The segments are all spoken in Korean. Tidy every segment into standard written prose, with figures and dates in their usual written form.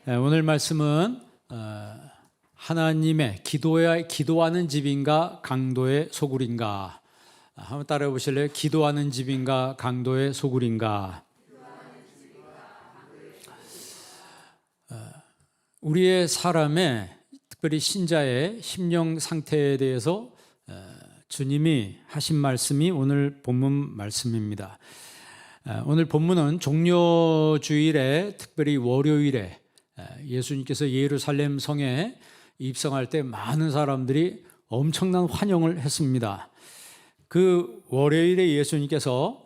오늘 말씀은 하나님의 기도하는 집인가 강도의 소굴인가. 한번 따라해 보실래요? 기도하는 집인가 강도의 소굴인가. 우리의 사람의 특별히 신자의 심령 상태에 대해서 주님이 하신 말씀이 오늘 본문 말씀입니다. 오늘 본문은 종려주일에 특별히 월요일에 예수님께서 예루살렘 성에 입성할 때 많은 사람들이 엄청난 환영을 했습니다. 그 월요일에 예수님께서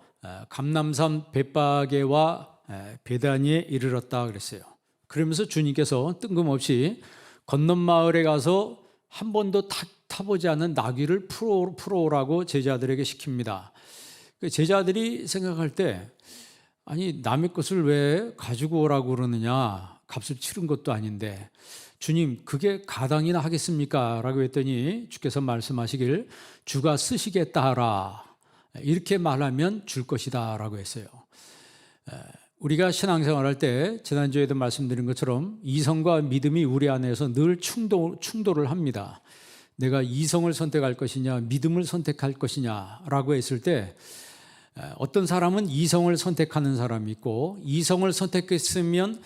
감람산 벳바게와 베다니에 이르렀다 그랬어요. 그러면서 주님께서 뜬금없이 건넌마을에 가서 한 번도 타보지 않은 나귀를 풀어오라고 제자들에게 시킵니다. 제자들이 생각할 때 아니 남의 것을 왜 가지고 오라고 그러느냐, 값을 치른 것도 아닌데 주님 그게 가당이나 하겠습니까? 라고 했더니 주께서 말씀하시길 주가 쓰시겠다 하라, 이렇게 말하면 줄 것이다 라고 했어요. 우리가 신앙생활할 때 지난주에도 말씀드린 것처럼 이성과 믿음이 우리 안에서 늘 충돌을 합니다. 내가 이성을 선택할 것이냐 믿음을 선택할 것이냐 라고 했을 때 어떤 사람은 이성을 선택하는 사람이 있고 이성을 선택했으면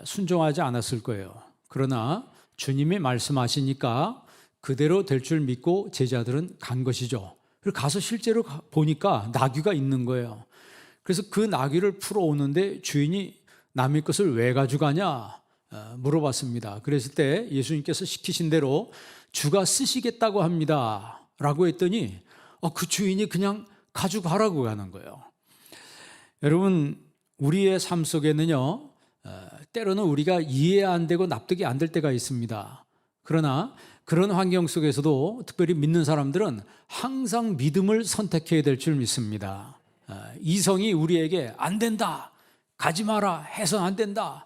순종하지 않았을 거예요. 그러나 주님이 말씀하시니까 그대로 될 줄 믿고 제자들은 간 것이죠. 그리고 가서 실제로 보니까 나귀가 있는 거예요. 그래서 그 나귀를 풀어오는데 주인이 남의 것을 왜 가져가냐 물어봤습니다. 그랬을 때 예수님께서 시키신 대로 주가 쓰시겠다고 합니다 라고 했더니 그 주인이 그냥 가져가라고 가는 거예요. 여러분, 우리의 삶 속에는요 때로는 우리가 이해 안 되고 납득이 안 될 때가 있습니다. 그러나 그런 환경 속에서도 특별히 믿는 사람들은 항상 믿음을 선택해야 될 줄 믿습니다. 이성이 우리에게 안 된다, 가지 마라, 해선 안 된다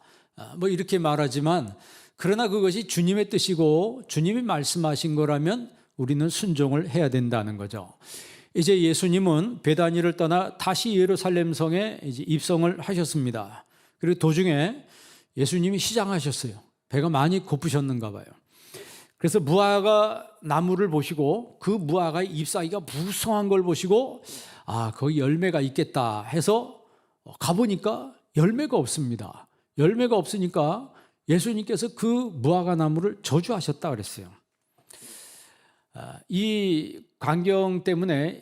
뭐 이렇게 말하지만 그러나 그것이 주님의 뜻이고 주님이 말씀하신 거라면 우리는 순종을 해야 된다는 거죠. 이제 예수님은 베다니를 떠나 다시 예루살렘 성에 이제 입성을 하셨습니다. 그리고 도중에 예수님이 시장하셨어요. 배가 많이 고프셨는가 봐요. 그래서 무화과 나무를 보시고 그 무화과의 잎사귀가 무성한 걸 보시고 거기 열매가 있겠다 해서 가보니까 열매가 없습니다. 열매가 없으니까 예수님께서 그 무화과 나무를 저주하셨다 그랬어요. 이 광경 때문에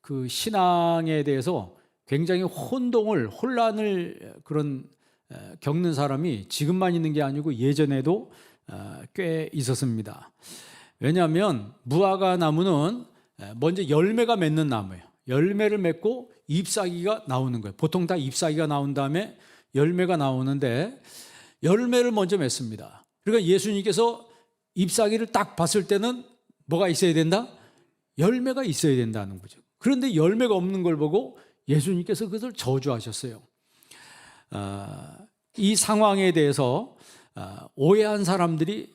그 신앙에 대해서 굉장히 혼란을 겪는 사람이 지금만 있는 게 아니고 예전에도 꽤 있었습니다. 왜냐하면 무화과 나무는 먼저 열매가 맺는 나무예요. 열매를 맺고 잎사귀가 나오는 거예요. 보통 다 잎사귀가 나온 다음에 열매가 나오는데 열매를 먼저 맺습니다. 그러니까 예수님께서 잎사귀를 딱 봤을 때는 뭐가 있어야 된다? 열매가 있어야 된다는 거죠. 그런데 열매가 없는 걸 보고 예수님께서 그것을 저주하셨어요. 이 상황에 대해서 오해한 사람들이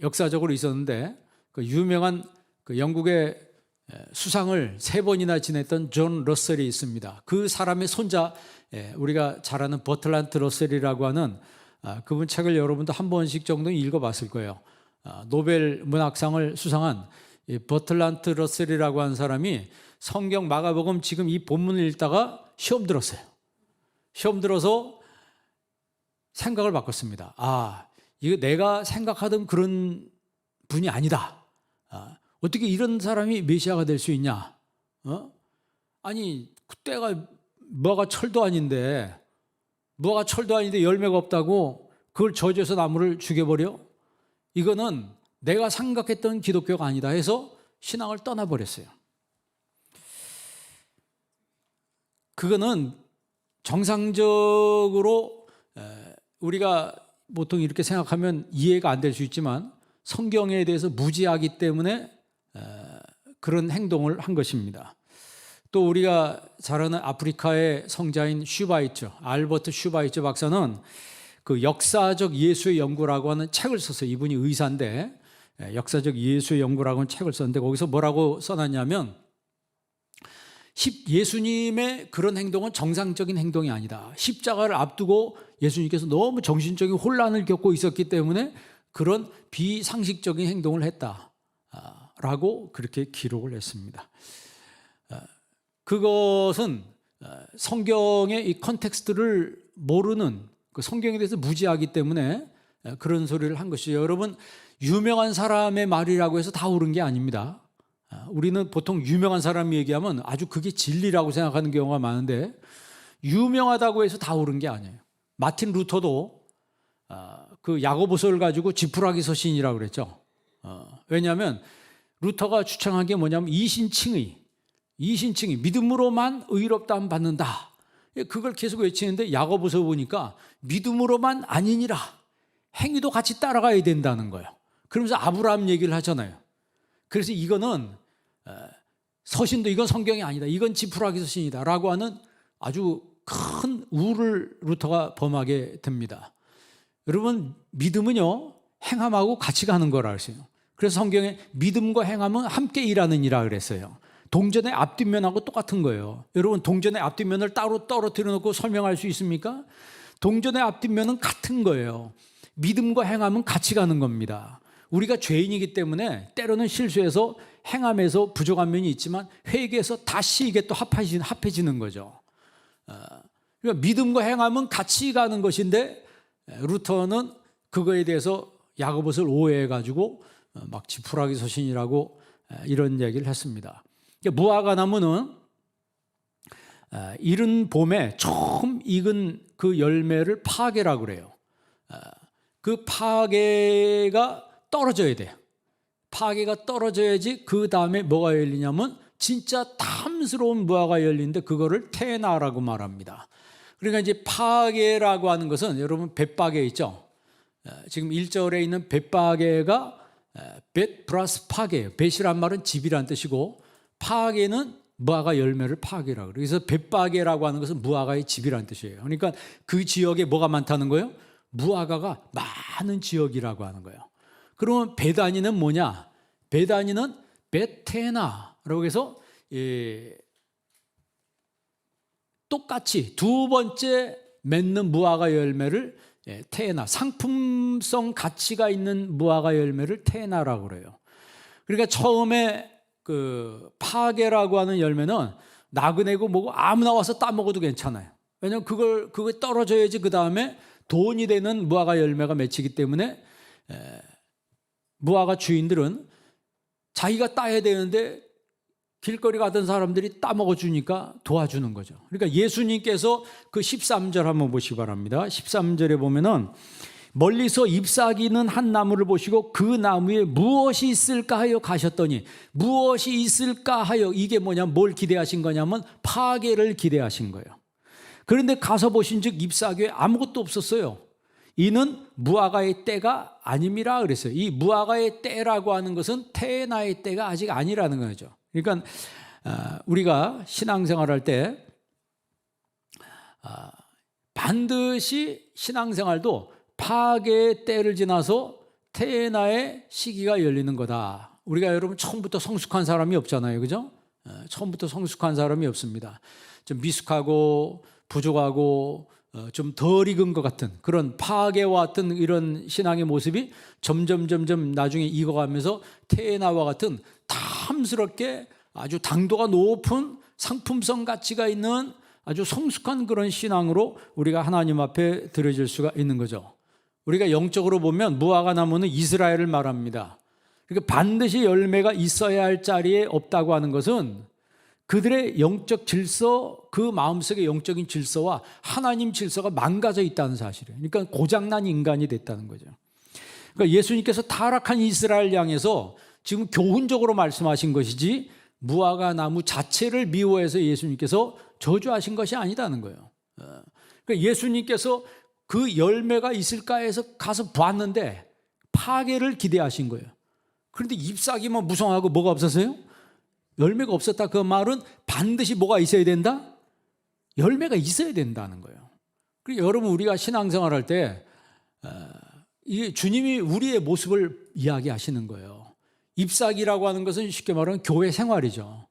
역사적으로 있었는데 그 유명한 영국의 수상을 3번이나 지냈던 존 러셀이 있습니다. 그 사람의 손자, 우리가 잘 아는 버틀란트 러셀이라고 하는 그분 책을 여러분도 한 번씩 정도 읽어봤을 거예요. 노벨 문학상을 수상한 버틀란트 러셀이라고 하는 사람이 성경 마가복음 지금 이 본문을 읽다가 시험 들었어요. 시험 들어서 생각을 바꿨습니다. 이거 내가 생각하던 그런 분이 아니다. 어떻게 이런 사람이 메시아가 될 수 있냐? 아니 그때가 무화과 철도 아닌데 열매가 없다고 그걸 저주해서 나무를 죽여버려? 이거는 내가 생각했던 기독교가 아니다 해서 신앙을 떠나버렸어요. 그거는 정상적으로 우리가 보통 이렇게 생각하면 이해가 안 될 수 있지만 성경에 대해서 무지하기 때문에 그런 행동을 한 것입니다. 또 우리가 잘 아는 아프리카의 성자인 알버트 슈바이처 박사는 그 역사적 예수의 연구라고 하는 책을 썼어요. 이분이 의사인데 역사적 예수의 연구라고 하는 책을 썼는데 거기서 뭐라고 써놨냐면 예수님의 그런 행동은 정상적인 행동이 아니다. 십자가를 앞두고 예수님께서 너무 정신적인 혼란을 겪고 있었기 때문에 그런 비상식적인 행동을 했다라고 그렇게 기록을 했습니다. 그것은 성경의 이 컨텍스트를 모르는, 그 성경에 대해서 무지하기 때문에 그런 소리를 한 것이죠. 여러분, 유명한 사람의 말이라고 해서 다 옳은 게 아닙니다. 우리는 보통 유명한 사람이 얘기하면 아주 그게 진리라고 생각하는 경우가 많은데, 유명하다고 해서 다 옳은 게 아니에요. 마틴 루터도 그 야고보서를 가지고 지푸라기 서신이라고 그랬죠. 왜냐하면 루터가 주창한 게 뭐냐면 이신칭의 믿음으로만 의롭다함 받는다. 그걸 계속 외치는데 야고보서 보니까 믿음으로만 아니니라, 행위도 같이 따라가야 된다는 거예요. 그러면서 아브라함 얘기를 하잖아요. 그래서 이거는 서신도 이건 성경이 아니다, 이건 지푸라기 서신이다 라고 하는 아주 큰 우를 루터가 범하게 됩니다. 여러분, 믿음은요 행함하고 같이 가는 거라 그랬어요. 그래서 성경에 믿음과 행함은 함께 일하는 이라 그랬어요. 동전의 앞뒷면하고 똑같은 거예요. 여러분, 동전의 앞뒷면을 따로 떨어뜨려 놓고 설명할 수 있습니까? 동전의 앞뒷면은 같은 거예요. 믿음과 행함은 같이 가는 겁니다. 우리가 죄인이기 때문에 때로는 실수해서 행함에서 부족한 면이 있지만 회개해서 다시 이게 또 합해지는 거죠. 그러니까 믿음과 행함은 같이 가는 것인데, 루터는 그거에 대해서 야고보서를 오해해가지고 막 지푸라기 서신이라고 이런 얘기를 했습니다. 무화과 나무는 이른 봄에 처음 익은 그 열매를 파괴라고 그래요. 그 파괴가 떨어져야 돼요. 파괴가 떨어져야지 그 다음에 뭐가 열리냐면 진짜 탐스러운 무화과 열리는데 그거를 테나라고 말합니다. 그러니까 이제 파괴라고 하는 것은 여러분 벳바개 있죠. 지금 1절에 있는 벳바개가 벳 플러스 파괴예요. 벳이란 말은 집이란 뜻이고 파괴는 무화과 열매를 파괴라고 그래요. 그래서 벳바개라고 하는 것은 무화과의 집이란 뜻이에요. 그러니까 그 지역에 뭐가 많다는 거예요? 무화과가 많은 지역이라고 하는 거예요. 그러면 베다니는 뭐냐? 베다니는 베테나라고 해서 똑같이 두 번째 맺는 무화과 열매를 테나, 상품성 가치가 있는 무화과 열매를 테나라고 그래요. 그러니까 처음에 그 파괴라고 하는 열매는 나그네고 뭐고 아무나 와서 따먹어도 괜찮아요. 왜냐하면 그걸 떨어져야지 그 다음에 돈이 되는 무화과 열매가 맺히기 때문에 무화과 주인들은 자기가 따야 되는데 길거리 가던 사람들이 따먹어 주니까 도와주는 거죠. 그러니까 예수님께서 그 13절 한번 보시기 바랍니다. 13절에 보면은 멀리서 잎사귀는 한 나무를 보시고 그 나무에 무엇이 있을까 하여 가셨더니, 무엇이 있을까 하여, 이게 뭐냐면 뭘 기대하신 거냐면 파괴를 기대하신 거예요. 그런데 가서 보신즉 잎사귀에 아무것도 없었어요. 이는 무화과의 때가 아님이라 그랬어요. 이 무화과의 때라고 하는 것은 테나의 때가 아직 아니라는 거죠. 그러니까 우리가 신앙생활할 때 반드시 신앙생활도 파괴의 때를 지나서 테나의 시기가 열리는 거다. 우리가 여러분 처음부터 성숙한 사람이 없잖아요, 그죠? 처음부터 성숙한 사람이 없습니다. 좀 미숙하고 부족하고 좀 덜 익은 것 같은 그런 파괴와 같은 이런 신앙의 모습이 점점 나중에 익어가면서 테나와 같은 탐스럽게 아주 당도가 높은 상품성 가치가 있는 아주 성숙한 그런 신앙으로 우리가 하나님 앞에 드려질 수가 있는 거죠. 우리가 영적으로 보면 무화과 나무는 이스라엘을 말합니다. 그러니까 반드시 열매가 있어야 할 자리에 없다고 하는 것은 그들의 영적 질서, 그 마음속의 영적인 질서와 하나님 질서가 망가져 있다는 사실이에요. 그러니까 고장난 인간이 됐다는 거죠. 그러니까 예수님께서 타락한 이스라엘 향해서 지금 교훈적으로 말씀하신 것이지 무화과 나무 자체를 미워해서 예수님께서 저주하신 것이 아니다는 거예요. 그러니까 예수님께서 그 열매가 있을까 해서 가서 봤는데 파괴를 기대하신 거예요. 그런데 잎사귀만 무성하고 뭐가 없었어요? 열매가 없었다. 그 말은 반드시 뭐가 있어야 된다? 열매가 있어야 된다는 거예요. 그리고 여러분, 우리가 신앙생활할 때 주님이 우리의 모습을 이야기하시는 거예요. 잎사귀라고 하는 것은 쉽게 말하면 교회 생활이죠.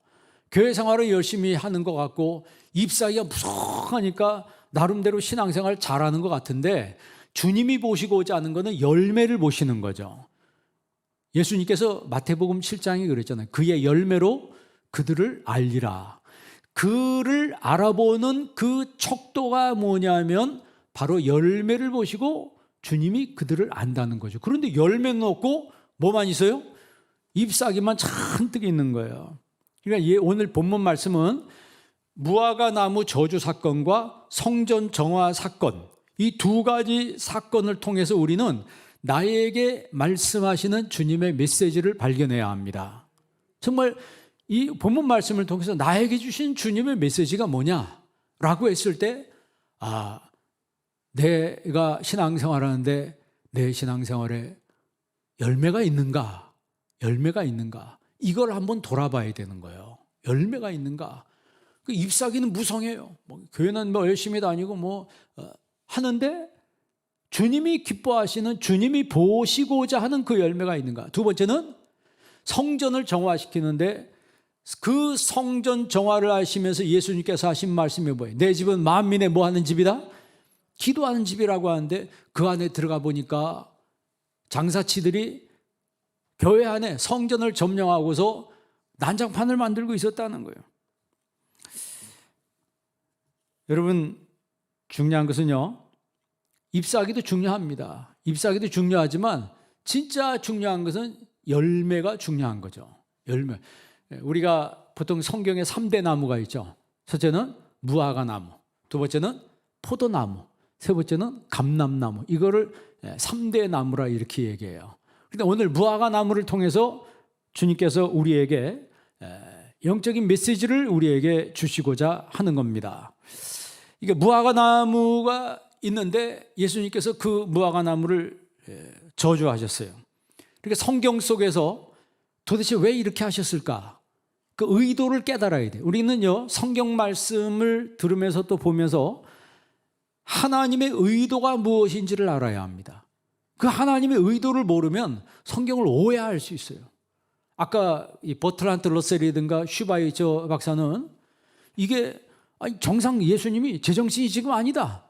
교회 생활을 열심히 하는 것 같고 잎사귀가 무성하니까 나름대로 신앙생활 잘하는 것 같은데 주님이 보시고자 하는 것은 열매를 보시는 거죠. 예수님께서 마태복음 7장에 그랬잖아요. 그의 열매로 그들을 알리라. 그를 알아보는 그 척도가 뭐냐면 바로 열매를 보시고 주님이 그들을 안다는 거죠. 그런데 열매는 없고 뭐만 있어요? 잎사귀만 잔뜩 있는 거예요. 그러니까 오늘 본문 말씀은 무화과 나무 저주 사건과 성전 정화 사건, 이 두 가지 사건을 통해서 우리는 나에게 말씀하시는 주님의 메시지를 발견해야 합니다. 정말 이 본문 말씀을 통해서 나에게 주신 주님의 메시지가 뭐냐라고 했을 때 내가 신앙생활하는데 내 신앙생활에 열매가 있는가? 이걸 한번 돌아봐야 되는 거예요. 열매가 있는가? 그 잎사귀는 무성해요. 교회는 열심히 다니고 하는데 주님이 기뻐하시는, 주님이 보시고자 하는 그 열매가 있는가? 두 번째는 성전을 정화시키는데 그 성전 정화를 하시면서 예수님께서 하신 말씀이 뭐예요? 내 집은 만민의 뭐 하는 집이다? 기도하는 집이라고 하는데 그 안에 들어가 보니까 장사치들이 교회 안에 성전을 점령하고서 난장판을 만들고 있었다는 거예요. 여러분, 중요한 것은요, 잎사귀도 중요합니다. 잎사귀도 중요하지만 진짜 중요한 것은 열매가 중요한 거죠. 열매. 우리가 보통 성경에 3대 나무가 있죠. 첫째는 무화과 나무, 두 번째는 포도나무, 세 번째는 감람나무. 이거를 3대 나무라 이렇게 얘기해요. 그런데 오늘 무화과 나무를 통해서 주님께서 우리에게 영적인 메시지를 우리에게 주시고자 하는 겁니다. 이게 무화과 나무가 있는데 예수님께서 그 무화과 나무를 저주하셨어요. 그러니까 성경 속에서 도대체 왜 이렇게 하셨을까? 그 의도를 깨달아야 돼요. 우리는요, 성경 말씀을 들으면서 또 보면서 하나님의 의도가 무엇인지를 알아야 합니다. 그 하나님의 의도를 모르면 성경을 오해할 수 있어요. 아까 이 버트란트 러셀이든가 슈바이처 박사는 이게 정상 예수님이 제정신이 지금 아니다,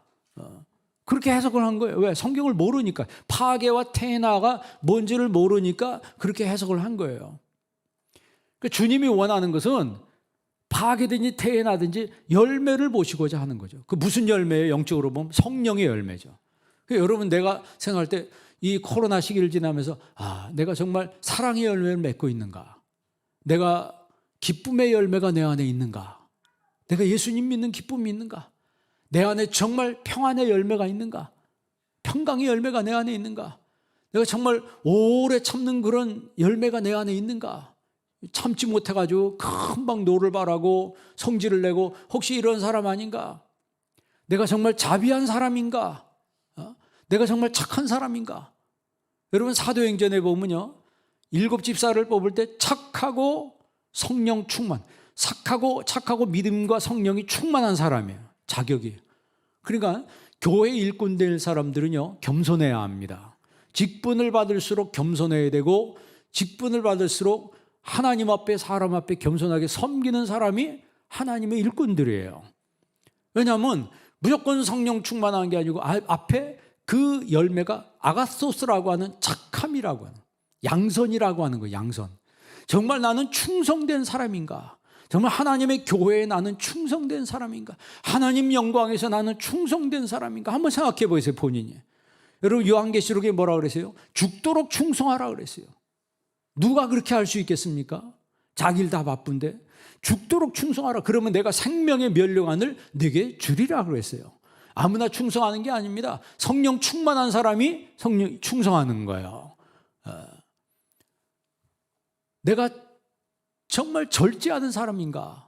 그렇게 해석을 한 거예요. 왜? 성경을 모르니까. 파괴와 태나가 뭔지를 모르니까 그렇게 해석을 한 거예요. 그러니까 주님이 원하는 것은 파괴든지 태나든지 열매를 보시고자 하는 거죠. 그 무슨 열매예요? 영적으로 보면 성령의 열매죠. 그러니까 여러분, 내가 생각할 때 이 코로나 시기를 지나면서 내가 정말 사랑의 열매를 맺고 있는가? 내가 기쁨의 열매가 내 안에 있는가? 내가 예수님 믿는 기쁨이 있는가? 내 안에 정말 평안의 열매가 있는가? 평강의 열매가 내 안에 있는가? 내가 정말 오래 참는 그런 열매가 내 안에 있는가? 참지 못해가지고 금방 노를 바라고 성질을 내고 혹시 이런 사람 아닌가? 내가 정말 자비한 사람인가? 내가 정말 착한 사람인가? 여러분, 사도행전에 보면요, 7집사를 뽑을 때 착하고 성령 충만, 착하고 믿음과 성령이 충만한 사람이에요. 자격이. 그러니까 교회 일꾼 될 사람들은요, 겸손해야 합니다. 직분을 받을수록 겸손해야 되고, 직분을 받을수록 하나님 앞에 사람 앞에 겸손하게 섬기는 사람이 하나님의 일꾼들이에요. 왜냐하면 무조건 성령 충만한 게 아니고 앞에 그 열매가 아가소스라고 하는 착함이라고 하는, 양선이라고 하는 거예요. 양선. 정말 나는 충성된 사람인가? 정말 하나님의 교회에 나는 충성된 사람인가? 하나님 영광에서 나는 충성된 사람인가? 한번 생각해 보세요, 본인이. 여러분, 요한계시록에 뭐라 그랬어요? 죽도록 충성하라 그랬어요. 누가 그렇게 할 수 있겠습니까? 자기를 다 바쁜데 죽도록 충성하라. 그러면 내가 생명의 면류관을 네게 주리라 그랬어요. 아무나 충성하는 게 아닙니다. 성령 충만한 사람이 성령 충성하는 거예요. 내가 정말 절제하는 사람인가?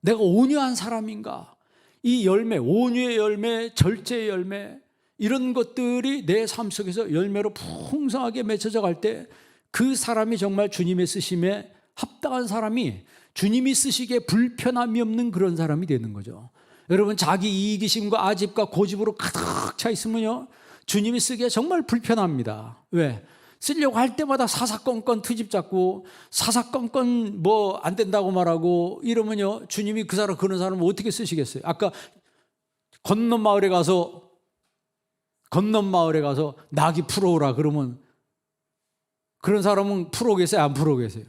내가 온유한 사람인가? 이 열매, 온유의 열매, 절제의 열매, 이런 것들이 내 삶 속에서 열매로 풍성하게 맺혀져 갈 때 그 사람이 정말 주님의 쓰심에 합당한 사람이, 주님이 쓰시기에 불편함이 없는 그런 사람이 되는 거죠. 여러분, 자기 이기심과 아집과 고집으로 가득 차 있으면요, 주님이 쓰기에 정말 불편합니다. 왜? 쓰려고 할 때마다 사사건건 트집 잡고 사사건건 뭐 안 된다고 말하고 이러면요, 주님이 그런 사람을 어떻게 쓰시겠어요? 아까 건넌 마을에 가서 낙이 풀어오라 그러면 그런 사람은 풀어 계세요? 안 풀어 계세요?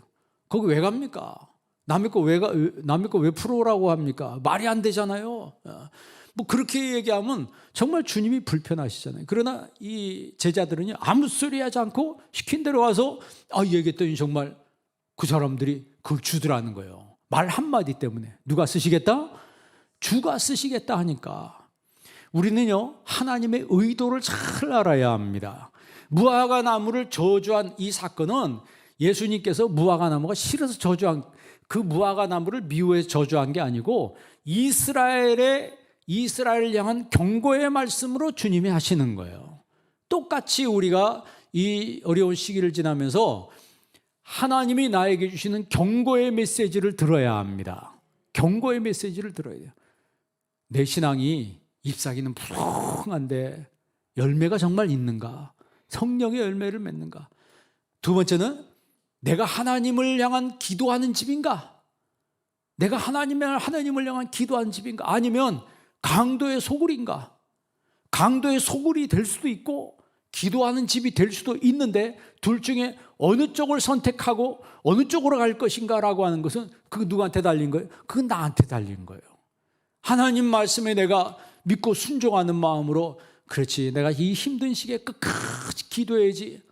거기 왜 갑니까? 남의 거 왜 풀어오라고 합니까? 말이 안 되잖아요. 뭐 그렇게 얘기하면 정말 주님이 불편하시잖아요. 그러나 이 제자들은요, 아무 소리 하지 않고 시킨 대로 와서 얘기했더니 정말 그 사람들이 그걸 주더라는 거예요. 말 한마디 때문에. 누가 쓰시겠다? 주가 쓰시겠다 하니까. 우리는요, 하나님의 의도를 잘 알아야 합니다. 무화과 나무를 저주한 이 사건은 예수님께서 무화과 나무가 싫어서 저주한, 그 무화과 나무를 미워해서 저주한 게 아니고 이스라엘을 향한 경고의 말씀으로 주님이 하시는 거예요. 똑같이 우리가 이 어려운 시기를 지나면서 하나님이 나에게 주시는 경고의 메시지를 들어야 합니다. 경고의 메시지를 들어야 돼요. 내 신앙이 잎사귀는 푸르한데 열매가 정말 있는가? 성령의 열매를 맺는가? 두 번째는 내가 하나님을 향한 기도하는 집인가? 내가 하나님을 향한 기도하는 집인가? 아니면 강도의 소굴인가? 강도의 소굴이 될 수도 있고 기도하는 집이 될 수도 있는데 둘 중에 어느 쪽을 선택하고 어느 쪽으로 갈 것인가 라고 하는 것은 그 누구한테 달린 거예요? 그건 나한테 달린 거예요. 하나님 말씀에 내가 믿고 순종하는 마음으로 그렇지, 내가 이 힘든 시기에 끝까지 기도해야지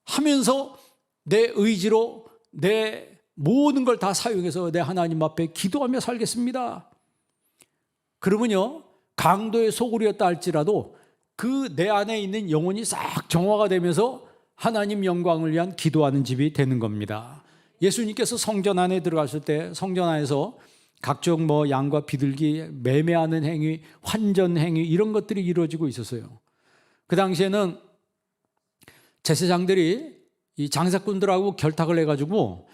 하면서 내 의지로 내 모든 걸 다 사용해서 내 하나님 앞에 기도하며 살겠습니다. 그러면요, 강도의 소굴이었다 할지라도 그 내 안에 있는 영혼이 싹 정화가 되면서 하나님 영광을 위한 기도하는 집이 되는 겁니다. 예수님께서 성전 안에 들어갔을 때 성전 안에서 각종 양과 비둘기 매매하는 행위, 환전 행위 이런 것들이 이루어지고 있었어요. 그 당시에는 제사장들이 이 장사꾼들하고 결탁을 해가지고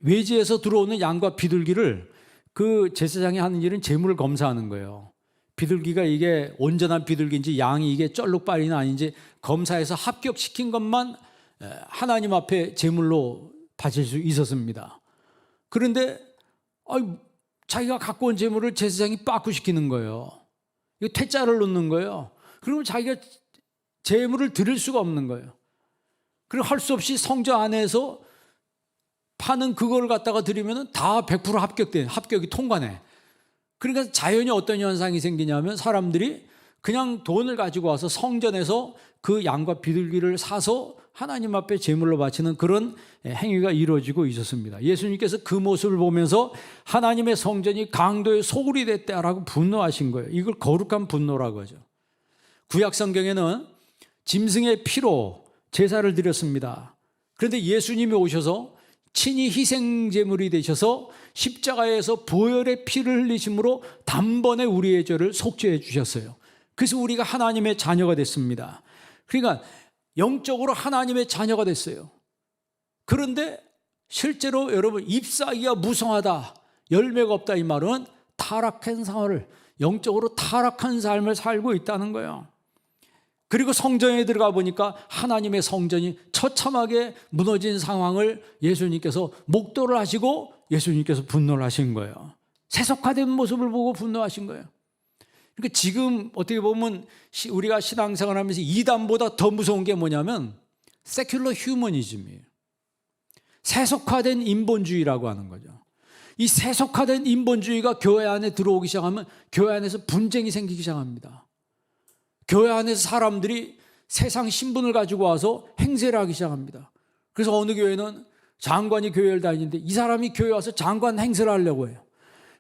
외지에서 들어오는 양과 비둘기를 그 제사장이 하는 일은 제물을 검사하는 거예요. 비둘기가 이게 온전한 비둘기인지 양이 이게 쩔룩빨이나 아닌지 검사해서 합격시킨 것만 하나님 앞에 제물로 바칠 수 있었습니다. 그런데 자기가 갖고 온 제물을 제사장이 빠꾸시키는 거예요. 이거 퇴짜를 놓는 거예요. 그러면 자기가 제물을 드릴 수가 없는 거예요. 그리고 할 수 없이 성전 안에서 파는 그걸 갖다가 드리면 다 100% 합격이 통과네. 그러니까 자연히 어떤 현상이 생기냐면 사람들이 그냥 돈을 가지고 와서 성전에서 그 양과 비둘기를 사서 하나님 앞에 제물로 바치는 그런 행위가 이루어지고 있었습니다. 예수님께서 그 모습을 보면서 하나님의 성전이 강도의 소굴이 됐다라고 분노하신 거예요. 이걸 거룩한 분노라고 하죠. 구약 성경에는 짐승의 피로 제사를 드렸습니다. 그런데 예수님이 오셔서 친히 희생제물이 되셔서 십자가에서 보혈의 피를 흘리심으로 단번에 우리의 죄를 속죄해 주셨어요. 그래서 우리가 하나님의 자녀가 됐습니다. 그러니까 영적으로 하나님의 자녀가 됐어요. 그런데 실제로 여러분 잎사귀가 무성하다, 열매가 없다 이 말은 타락한 생활을, 영적으로 타락한 삶을 살고 있다는 거예요. 그리고 성전에 들어가 보니까 하나님의 성전이 처참하게 무너진 상황을 예수님께서 목도를 하시고 예수님께서 분노를 하신 거예요. 세속화된 모습을 보고 분노하신 거예요. 그러니까 지금 어떻게 보면 우리가 신앙생활 하면서 이단보다 더 무서운 게 뭐냐면 세큘러 휴머니즘이에요. 세속화된 인본주의라고 하는 거죠. 이 세속화된 인본주의가 교회 안에 들어오기 시작하면 교회 안에서 분쟁이 생기기 시작합니다. 교회 안에서 사람들이 세상 신분을 가지고 와서 행세를 하기 시작합니다. 그래서 어느 교회는 장관이 교회를 다니는데 이 사람이 교회 와서 장관 행세를 하려고 해요.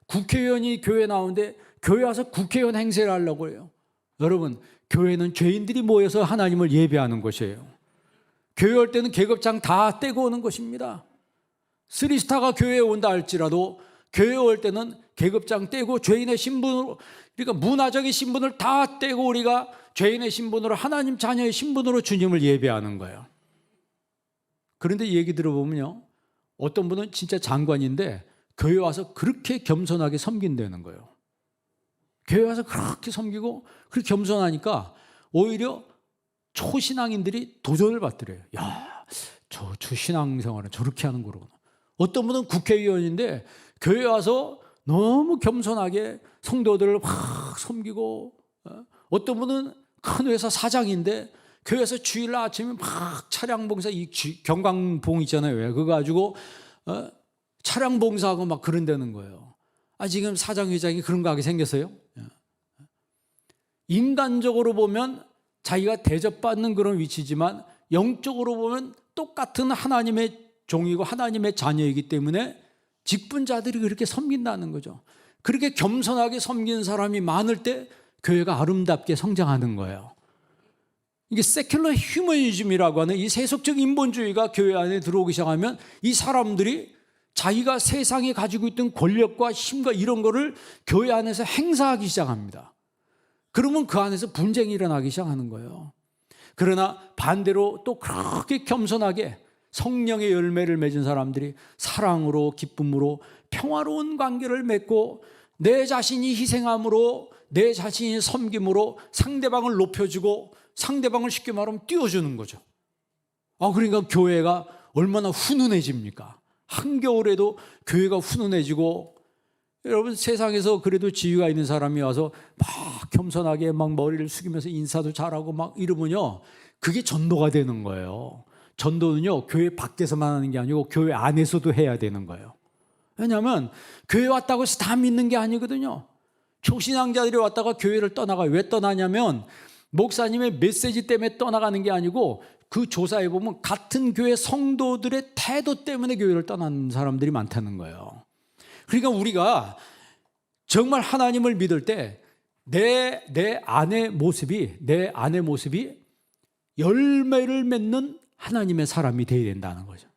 국회의원이 교회 나오는데 교회 와서 국회의원 행세를 하려고 해요. 여러분, 교회는 죄인들이 모여서 하나님을 예배하는 곳이에요. 교회 올 때는 계급장 다 떼고 오는 것입니다. 쓰리스타가 교회에 온다 할지라도 교회에 올 때는 계급장 떼고 죄인의 신분으로, 그러니까 문화적인 신분을 다 떼고 우리가 죄인의 신분으로, 하나님 자녀의 신분으로 주님을 예배하는 거예요. 그런데 얘기 들어보면요, 어떤 분은 진짜 장관인데 교회 와서 그렇게 겸손하게 섬긴다는 거예요. 교회 와서 그렇게 섬기고 그렇게 겸손하니까 오히려 초신앙인들이 도전을 받더래요. 야, 저 신앙생활은 저렇게 하는 거구나. 어떤 분은 국회의원인데 교회 와서 너무 겸손하게 성도들을 확 섬기고, 어떤 분은 큰 회사 사장인데 교회에서 주일 아침에 막 차량 봉사, 이 경광봉 있잖아요. 왜 그거 가지고 차량 봉사하고 막 그런다는 거예요. 지금 사장 회장이 그런 거 하게 생겼어요. 인간적으로 보면 자기가 대접받는 그런 위치지만 영적으로 보면 똑같은 하나님의 종이고 하나님의 자녀이기 때문에 직분자들이 그렇게 섬긴다는 거죠. 그렇게 겸손하게 섬기는 사람이 많을 때 교회가 아름답게 성장하는 거예요. 이게 세큘러 휴머니즘이라고 하는 이 세속적 인본주의가 교회 안에 들어오기 시작하면 이 사람들이 자기가 세상에 가지고 있던 권력과 힘과 이런 거를 교회 안에서 행사하기 시작합니다. 그러면 그 안에서 분쟁이 일어나기 시작하는 거예요. 그러나 반대로 또 그렇게 겸손하게 성령의 열매를 맺은 사람들이 사랑으로, 기쁨으로 평화로운 관계를 맺고 내 자신이 희생함으로, 내 자신이 섬김으로 상대방을 높여주고 상대방을 쉽게 말하면 띄워주는 거죠. 그러니까 교회가 얼마나 훈훈해집니까? 한겨울에도 교회가 훈훈해지고, 여러분 세상에서 그래도 지위가 있는 사람이 와서 막 겸손하게 막 머리를 숙이면서 인사도 잘하고 막 이러면요, 그게 전도가 되는 거예요. 전도는요, 교회 밖에서만 하는 게 아니고 교회 안에서도 해야 되는 거예요. 왜냐하면 교회 왔다고 해서 다 믿는 게 아니거든요. 초신앙자들이 왔다가 교회를 떠나가요. 왜 떠나냐면 목사님의 메시지 때문에 떠나가는 게 아니고 그 조사해 보면 같은 교회 성도들의 태도 때문에 교회를 떠나는 사람들이 많다는 거예요. 그러니까 우리가 정말 하나님을 믿을 때 내 안의 모습이 열매를 맺는 하나님의 사람이 되어야 된다는 거죠.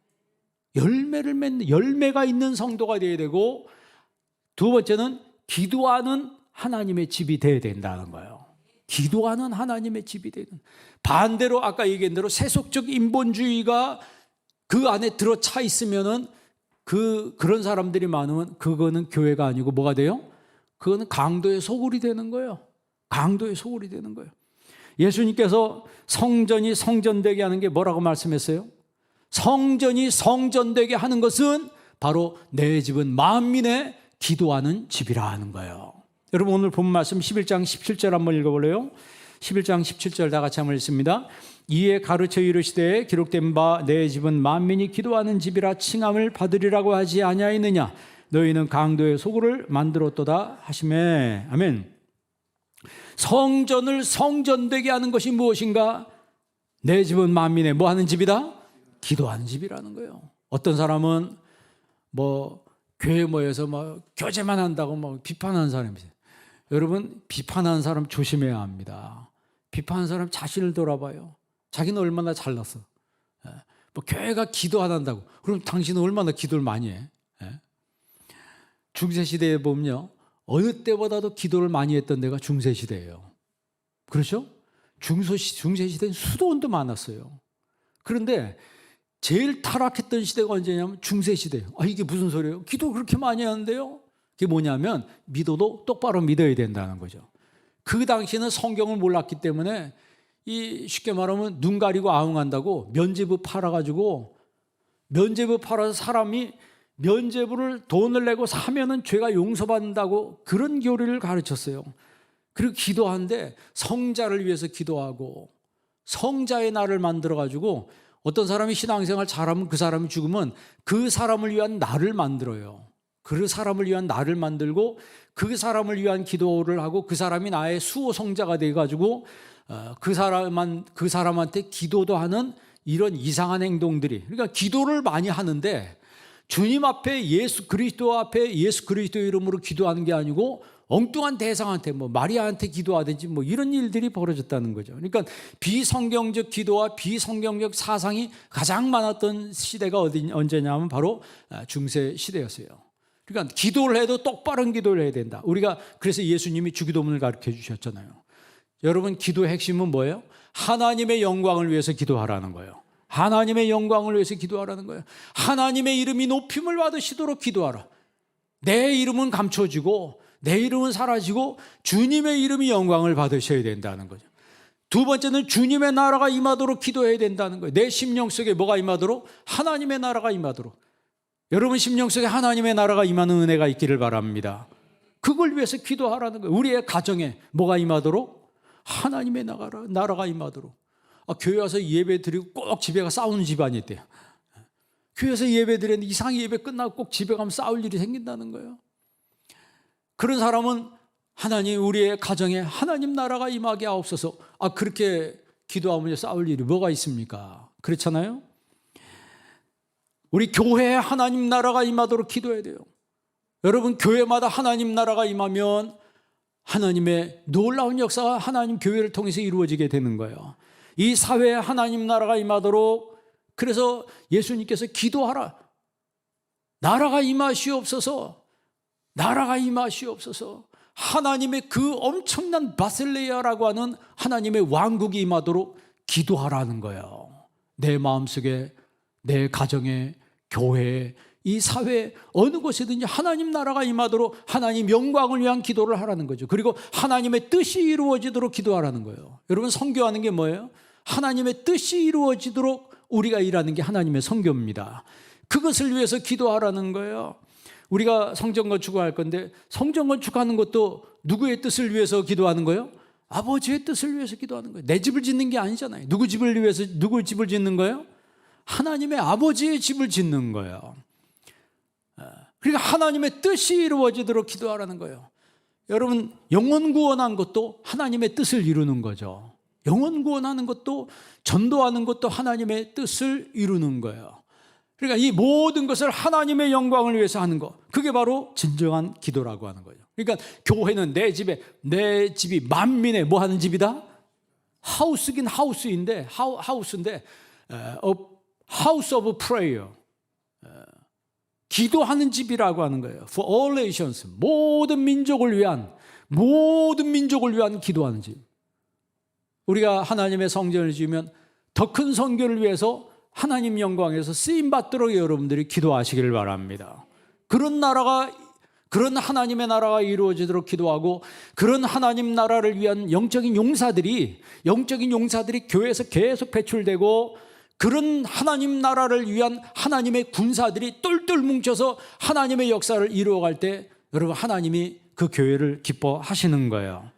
열매가 있는 성도가 되어야 되고, 두 번째는 기도하는 하나님의 집이 되어야 된다는 거예요. 기도하는 하나님의 집이 되는. 반대로 아까 얘기한 대로 세속적 인본주의가 그 안에 들어차 있으면은 그런 사람들이 많으면 그거는 교회가 아니고 뭐가 돼요? 그거는 강도의 소굴이 되는 거예요. 강도의 소굴이 되는 거예요. 예수님께서 성전이 성전되게 하는 게 뭐라고 말씀했어요? 성전이 성전되게 하는 것은 바로 내 집은 만민의 기도하는 집이라 하는 거예요. 여러분 오늘 본 말씀 11장 17절 한번 읽어볼래요? 11장 17절 다 같이 한번 읽습니다. 이에 가르쳐 이르시되 기록된 바 내 집은 만민이 기도하는 집이라 칭함을 받으리라고 하지 아니하였느냐. 너희는 강도의 소굴을 만들었도다 하시매. 아멘. 성전을 성전되게 하는 것이 무엇인가? 내 집은 만민의 뭐 하는 집이다? 기도하는 집이라는 거예요. 어떤 사람은 교회 모여서 교제만 한다고 비판하는 사람이 있어요. 여러분 비판하는 사람 조심해야 합니다. 비판하는 사람 자신을 돌아봐요. 자기는 얼마나 잘났어. 교회가 기도 안 한다고. 그럼 당신은 얼마나 기도를 많이 해? 중세시대에 보면요, 어느 때보다도 기도를 많이 했던 데가 중세시대예요. 그렇죠? 중세시대는 수도원도 많았어요. 그런데 제일 타락했던 시대가 언제냐면 중세시대예요. 이게 무슨 소리예요? 기도 그렇게 많이 하는데요? 그게 뭐냐면 믿어도 똑바로 믿어야 된다는 거죠. 그 당시에는 성경을 몰랐기 때문에 쉽게 말하면 눈 가리고 아웅한다고 면죄부 팔아가지고, 면죄부 팔아서 사람이 면죄부를 돈을 내고 사면은 죄가 용서받는다고 그런 교리를 가르쳤어요. 그리고 기도하는데 성자를 위해서 기도하고 성자의 날을 만들어가지고 어떤 사람이 신앙생활 잘하면 그 사람이 죽으면 그 사람을 위한 날을 만들어요. 그 사람을 위한 날을 만들고 그 사람을 위한 기도를 하고 그 사람이 나의 수호 성자가 돼가지고 그 사람한테 기도도 하는 이런 이상한 행동들이, 그러니까 기도를 많이 하는데 주님 앞에 예수 그리스도 앞에 예수 그리스도 이름으로 기도하는 게 아니고 엉뚱한 대상한테 마리아한테 기도하든지 이런 일들이 벌어졌다는 거죠. 그러니까 비성경적 기도와 비성경적 사상이 가장 많았던 시대가 언제냐면 바로 중세 시대였어요. 그러니까 기도를 해도 똑바른 기도를 해야 된다. 우리가 그래서 예수님이 주기도문을 가르쳐 주셨잖아요. 여러분 기도의 핵심은 뭐예요? 하나님의 영광을 위해서 기도하라는 거예요. 하나님의 영광을 위해서 기도하라는 거예요. 하나님의 이름이 높임을 받으시도록 기도하라. 내 이름은 감춰지고 내 이름은 사라지고 주님의 이름이 영광을 받으셔야 된다는 거죠. 두 번째는 주님의 나라가 임하도록 기도해야 된다는 거예요. 내 심령 속에 뭐가 임하도록? 하나님의 나라가 임하도록. 여러분 심령 속에 하나님의 나라가 임하는 은혜가 있기를 바랍니다. 그걸 위해서 기도하라는 거예요. 우리의 가정에 뭐가 임하도록? 하나님의 나라가 임하도록. 교회 와서 예배 드리고 꼭 집에 가 싸우는 집안이 있대요. 교회에서 예배 드렸는데 이상하게 예배 끝나고 꼭 집에 가면 싸울 일이 생긴다는 거예요. 그런 사람은 하나님 우리의 가정에 하나님 나라가 임하게 하옵소서. 그렇게 기도하면 싸울 일이 뭐가 있습니까? 그렇잖아요. 우리 교회에 하나님 나라가 임하도록 기도해야 돼요. 여러분 교회마다 하나님 나라가 임하면 하나님의 놀라운 역사가 하나님 교회를 통해서 이루어지게 되는 거예요. 이 사회에 하나님 나라가 임하도록, 그래서 예수님께서 기도하라. 나라가 임하시옵소서. 나라가 임하시옵소서. 하나님의 그 엄청난 바실레아라고 하는 하나님의 왕국이 임하도록 기도하라는 거예요. 내 마음속에, 내 가정에, 교회에, 이 사회 어느 곳에든지 하나님 나라가 임하도록 하나님 영광을 위한 기도를 하라는 거죠. 그리고 하나님의 뜻이 이루어지도록 기도하라는 거예요. 여러분 선교하는 게 뭐예요? 하나님의 뜻이 이루어지도록 우리가 일하는 게 하나님의 선교입니다. 그것을 위해서 기도하라는 거예요. 우리가 성전 건축을 할 건데 성전 건축하는 것도 누구의 뜻을 위해서 기도하는 거예요? 아버지의 뜻을 위해서 기도하는 거예요. 내 집을 짓는 게 아니잖아요. 누구 집을 위해서, 누구 집을 짓는 거예요? 하나님의 아버지의 집을 짓는 거예요. 그러니까 하나님의 뜻이 이루어지도록 기도하라는 거예요. 여러분 영혼 구원한 것도 하나님의 뜻을 이루는 거죠. 영혼 구원하는 것도, 전도하는 것도 하나님의 뜻을 이루는 거예요. 그러니까 이 모든 것을 하나님의 영광을 위해서 하는 것, 그게 바로 진정한 기도라고 하는 거예요. 그러니까 교회는 내 집이 만민의 뭐 하는 집이다? 하우스긴 하우스인데, 하우스인데 House of Prayer, 기도하는 집이라고 하는 거예요. For all nations, 모든 민족을 위한 기도하는 집. 우리가 하나님의 성전을 지으면 더 큰 성교를 위해서 하나님 영광에서 쓰임 받도록 여러분들이 기도하시기를 바랍니다. 그런 하나님의 나라가 이루어지도록 기도하고, 그런 하나님 나라를 위한 영적인 용사들이 교회에서 계속 배출되고, 그런 하나님 나라를 위한 하나님의 군사들이 똘똘 뭉쳐서 하나님의 역사를 이루어갈 때 여러분 하나님이 그 교회를 기뻐하시는 거예요.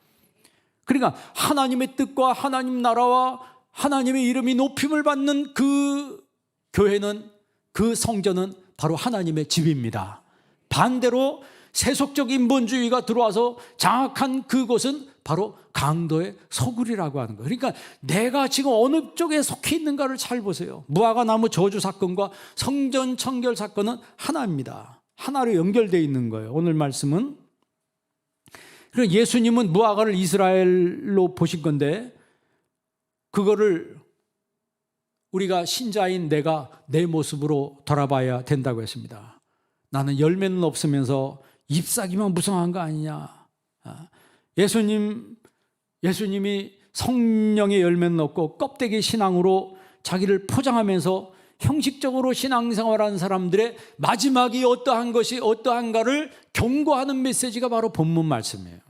그러니까 하나님의 뜻과 하나님 나라와 하나님의 이름이 높임을 받는 그 교회는, 그 성전은 바로 하나님의 집입니다. 반대로 세속적 인본주의가 들어와서 장악한 그곳은 바로 강도의 소굴이라고 하는 거예요. 그러니까 내가 지금 어느 쪽에 속해 있는가를 잘 보세요. 무화과나무 저주 사건과 성전 청결 사건은 하나입니다. 하나로 연결되어 있는 거예요. 오늘 말씀은. 그리고 예수님은 무화과를 이스라엘로 보신 건데, 그거를 우리가 신자인 내가 내 모습으로 돌아봐야 된다고 했습니다. 나는 열매는 없으면서 잎사귀만 무성한 거 아니냐. 예수님이 성령의 열매는 없고 껍데기 신앙으로 자기를 포장하면서 형식적으로 신앙생활하는 사람들의 마지막이 어떠한가를 경고하는 메시지가 바로 본문 말씀이에요.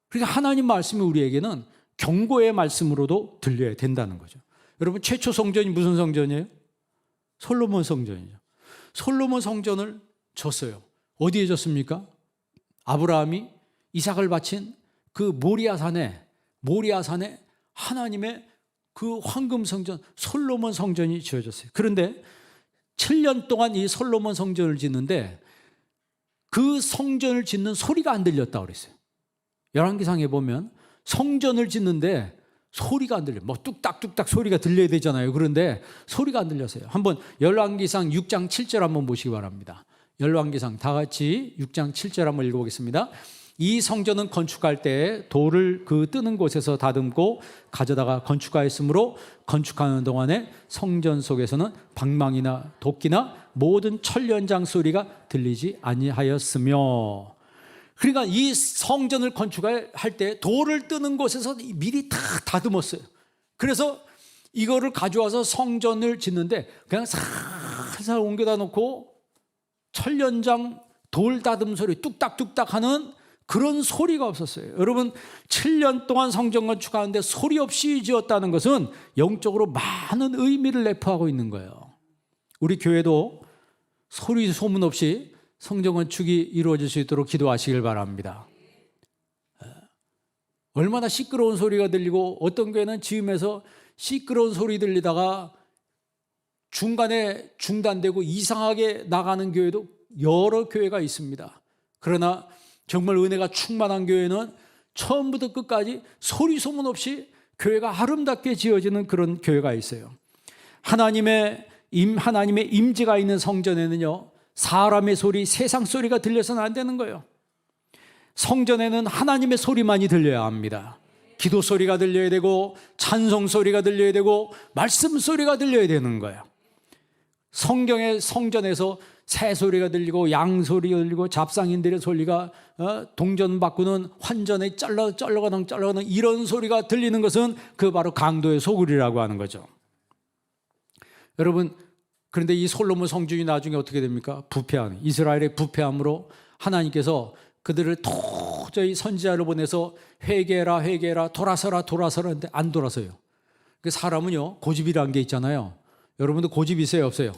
그러니까 하나님 말씀이 우리에게는 경고의 말씀으로도 들려야 된다는 거죠. 여러분 최초 성전이 무슨 성전이에요? 솔로몬 성전이죠. 솔로몬 성전을 졌어요. 어디에 졌습니까? 아브라함이 이삭을 바친 그 모리아산에 하나님의 그 황금 성전 솔로몬 성전이 지어졌어요. 그런데 7년 동안 이 솔로몬 성전을 짓는데 그 성전을 짓는 소리가 안 들렸다고 그랬어요. 열왕기상에 보면 성전을 짓는데 소리가 안 들려요. 뭐 뚝딱뚝딱 소리가 들려야 되잖아요. 그런데 소리가 안 들렸어요. 한번 열왕기상 6장 7절 한번 보시기 바랍니다. 열왕기상 다 같이 6장 7절 한번 읽어보겠습니다. 이 성전은 건축할 때 돌을 그 뜨는 곳에서 다듬고 가져다가 건축하였으므로 건축하는 동안에 성전 속에서는 방망이나 도끼나 모든 철연장 소리가 들리지 아니하였으며. 그러니까 이 성전을 건축할 때 돌을 뜨는 곳에서 미리 다 다듬었어요. 그래서 이거를 가져와서 성전을 짓는데 그냥 살살 옮겨다 놓고 철연장 돌 다듬 소리 뚝딱뚝딱 하는 그런 소리가 없었어요. 여러분 7년 동안 성전 건축하는데 소리 없이 지었다는 것은 영적으로 많은 의미를 내포하고 있는 거예요. 우리 교회도 소리 소문 없이 성전 건축이 이루어질 수 있도록 기도하시길 바랍니다. 얼마나 시끄러운 소리가 들리고, 어떤 교회는 지으면서 시끄러운 소리 들리다가 중간에 중단되고 이상하게 나가는 교회도 여러 교회가 있습니다. 그러나 정말 은혜가 충만한 교회는 처음부터 끝까지 소리 소문 없이 교회가 아름답게 지어지는 그런 교회가 있어요. 하나님의 임재가 있는 성전에는요, 사람의 소리, 세상 소리가 들려서는 안 되는 거예요. 성전에는 하나님의 소리만이 들려야 합니다. 기도 소리가 들려야 되고, 찬송 소리가 들려야 되고, 말씀 소리가 들려야 되는 거예요. 성전에서 새 소리가 들리고, 양 소리가 들리고, 잡상인들의 소리가 동전 바꾸는 환전에 쩔러가는 이런 소리가 들리는 것은 그 바로 강도의 소굴이라고 하는 거죠. 여러분, 그런데 이 솔로몬 성전이 나중에 어떻게 됩니까? 부패한, 이스라엘의 부패함으로 하나님께서 그들을 도저히 선지자를 보내서 회개해라 돌아서라 하는데 안 돌아서요. 그 사람은요, 고집이라는 게 있잖아요. 여러분도 고집 있어요, 없어요?